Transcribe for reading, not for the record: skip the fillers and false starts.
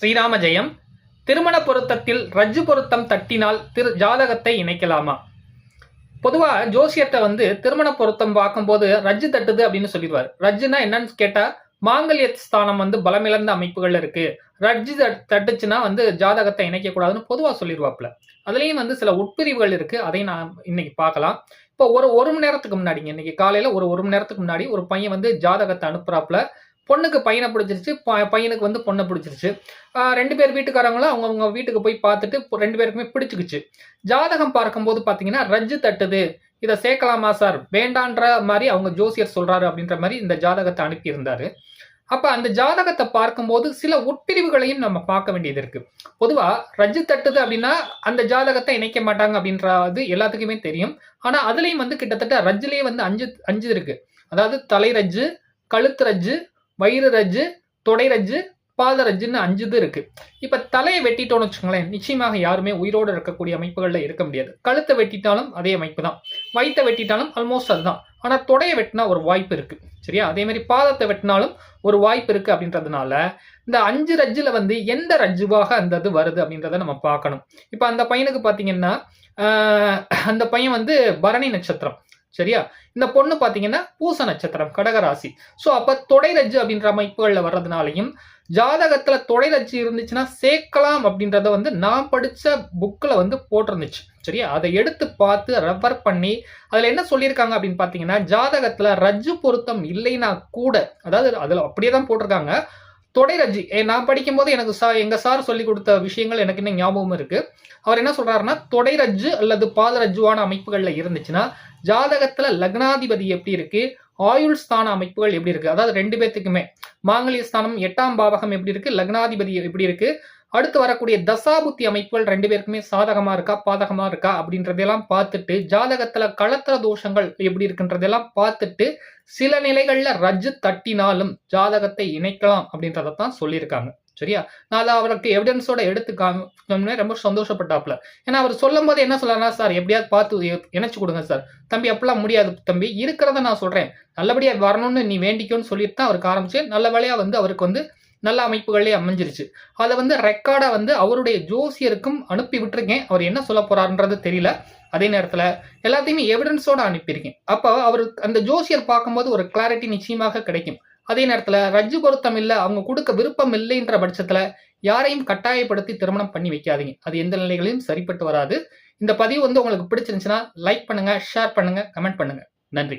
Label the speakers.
Speaker 1: ஸ்ரீராம ஜெயம். திருமண பொருத்தத்தில் ரஜ்ஜு பொருத்தம் தட்டினால் ஜாதகத்தை இணைக்கலாமா? பொதுவா ஜோசியத்தை திருமண பொருத்தம் பார்க்கும்போது ரஜ்ஜு தட்டுது அப்படின்னு சொல்லிடுவார். ரஜ்ஜுனா என்னன்னு கேட்டா மாங்கல்ய ஸ்தானம் பலமிழந்த அமைப்புகள் இருக்கு. ரஜ்ஜு தட்டுச்சுன்னா ஜாதகத்தை இணைக்க கூடாதுன்னு பொதுவா சொல்லிடுவாப்ல. அதுலயும் சில உட்பிரிவுகள் இருக்கு. அதை நான் இன்னைக்கு பார்க்கலாம். இப்போ ஒரு மணி நேரத்துக்கு முன்னாடிங்க, இன்னைக்கு காலையில ஒரு மணி நேரத்துக்கு முன்னாடி ஒரு பையன் ஜாதகத்தை அனுப்புறாப்ல. பொண்ணுக்கு பையனை பிடிச்சிருச்சு, பையனுக்கு பொண்ணை பிடிச்சிருச்சு. 2 பேர் வீட்டுக்காரங்களும் அவங்க வீட்டுக்கு போய் பார்த்துட்டு 2 பேருக்குமே பிடிச்சிக்கிச்சு. ஜாதகம் பார்க்கும்போது பார்த்தீங்கன்னா ரஜ்ஜு தட்டுது, இதை சேர்க்கலாமா சார், வேண்டான்ற மாதிரி அவங்க ஜோசியர் சொல்றாரு அப்படின்ற மாதிரி இந்த ஜாதகத்தை அனுப்பியிருந்தாரு. அப்ப அந்த ஜாதகத்தை பார்க்கும்போது சில உட்பிரிவுகளையும் நம்ம பார்க்க வேண்டியது இருக்கு. பொதுவா ரஜ்ஜு தட்டுது அப்படின்னா அந்த ஜாதகத்தை இணைக்க மாட்டாங்க அப்படின்றது எல்லாத்துக்குமே தெரியும். ஆனா அதுலயும் கிட்டத்தட்ட ரஜ்ஜுலயே 5 இருக்கு. அதாவது தலை ரஜ்ஜு, கழுத்து ரஜ்ஜு, வயிறு ரஜ்ஜு, தொடை ரஜ்ஜு, பாத ரஜ்ஜுன்னு 5 இது இருக்கு. இப்ப தலையை வெட்டிட்டோம்னு வச்சுக்கோங்களேன், நிச்சயமாக யாருமே உயிரோடு இருக்கக்கூடிய அமைப்புகள்ல இருக்க முடியாது. கழுத்தை வெட்டிட்டாலும் அதே அமைப்பு தான், வயிற்றை வெட்டிட்டாலும் ஆல்மோஸ்ட் அதுதான். ஆனா தொடையை வெட்டினா ஒரு வாய்ப்பு இருக்கு, சரியா? அதே மாதிரி பாதத்தை வெட்டினாலும் ஒரு வாய்ப்பு இருக்கு. அப்படின்றதுனால இந்த 5 ரஜ்ஜுல எந்த ரஜ்ஜுவாக அந்த இது வருது அப்படின்றத நம்ம பார்க்கணும். இப்ப அந்த பையனுக்கு பாத்தீங்கன்னா அந்த பையன் பரணி நட்சத்திரம், சரியா? இந்த பொண்ணு பாத்தீங்கன்னா பூச நட்சத்திரம், கடகராசி. சோ அப்ப தொடை ரஜ்ஜு அப்படின்ற அமைப்புகள்ல வர்றதுனாலையும் ஜாதகத்துல தொடை ரஜ்ஜு இருந்துச்சுன்னா சேர்க்கலாம் அப்படின்றத நான் படிச்ச புக்ல போட்டிருந்துச்சு, சரியா? அதை எடுத்து பார்த்து ரெஃபர் பண்ணி அதுல என்ன சொல்லியிருக்காங்க அப்படின்னு பாத்தீங்கன்னா, ஜாதகத்துல ரஜ்ஜு பொருத்தம் இல்லைன்னா கூட, அதாவது அதுல அப்படியே தான் போட்டிருக்காங்க. தொடை ரஜ்ஜு நான் படிக்கும் போது எனக்கு எங்க சார் சொல்லி கொடுத்த விஷயங்கள் எனக்கு இன்னும் ஞாபகம் இருக்கு. அவர் என்ன சொல்றாருன்னா, தொடை ரஜ்ஜு அல்லது பாத ரஜ்ஜுவான அமைப்புகள்ல இருந்துச்சுன்னா ஜாதகத்துல லக்னாதிபதி எப்படி இருக்கு, ஆயுள் ஸ்தான அமைப்புகள் எப்படி இருக்கு, அதாவது 2 பேத்துக்குமே மாங்கல்ய ஸ்தானம் 8ஆம் பாவகம் எப்படி இருக்கு, லக்னாதிபதி எப்படி இருக்கு, அடுத்து வரக்கூடிய தசாபுத்தி அமைப்புகள் 2 பேருக்குமே சாதகமா இருக்கா பாதகமா இருக்கா அப்படின்றதெல்லாம் பார்த்துட்டு, ஜாதகத்துல களத்திர தோஷங்கள் எப்படி இருக்குன்றதெல்லாம் பார்த்துட்டு சில நிலைகள்ல ரஜ்ஜு தட்டினாலும் ஜாதகத்தை இணைக்கலாம் அப்படின்றதான் சொல்லியிருக்காங்க, சரியா? நான் அவருக்கு எவிடன்ஸோட எடுத்து ரொம்ப சந்தோஷப்பட்டாப்ல. ஏன்னா அவர் சொல்லும் போது என்ன சொல்லலாம், சார் எப்படியாவது பார்த்து இணைச்சு கொடுங்க சார். தம்பி அப்படிலாம் முடியாது தம்பி, இருக்கிறத நான் சொல்றேன், நல்லபடியா வரணும்னு நீ வேண்டிக்கோன்னு சொல்லிட்டு தான் அவருக்கு ஆரம்பிச்சு. நல்ல வேலையா அவருக்கு நல்ல அமைப்புகளே அமைஞ்சிருச்சு. அதை ரெக்கார்டா அவருடைய ஜோசியருக்கும் அனுப்பி விட்டுருக்கேன். அவர் என்ன சொல்ல போறாருன்றது தெரியல. அதே நேரத்துல எல்லாத்தையுமே எவிடன்ஸோட அனுப்பியிருக்கேன். அப்போ அவர் அந்த ஜோசியர் பார்க்கும்போது ஒரு கிளாரிட்டி நிச்சயமாக கிடைக்கும். அதே நேரத்துல ரஜ்ஜு பொருத்தம் இல்லை, அவங்க கொடுக்க விருப்பம் இல்லைன்ற பட்சத்துல யாரையும் கட்டாயப்படுத்தி திருமணம் பண்ணி வைக்காதீங்க. அது எந்த நிலைகளையும் சரிப்பட்டு வராது. இந்த பதிவு உங்களுக்கு பிடிச்சிருந்துச்சுன்னா லைக் பண்ணுங்க, ஷேர் பண்ணுங்க, கமெண்ட் பண்ணுங்க. நன்றி.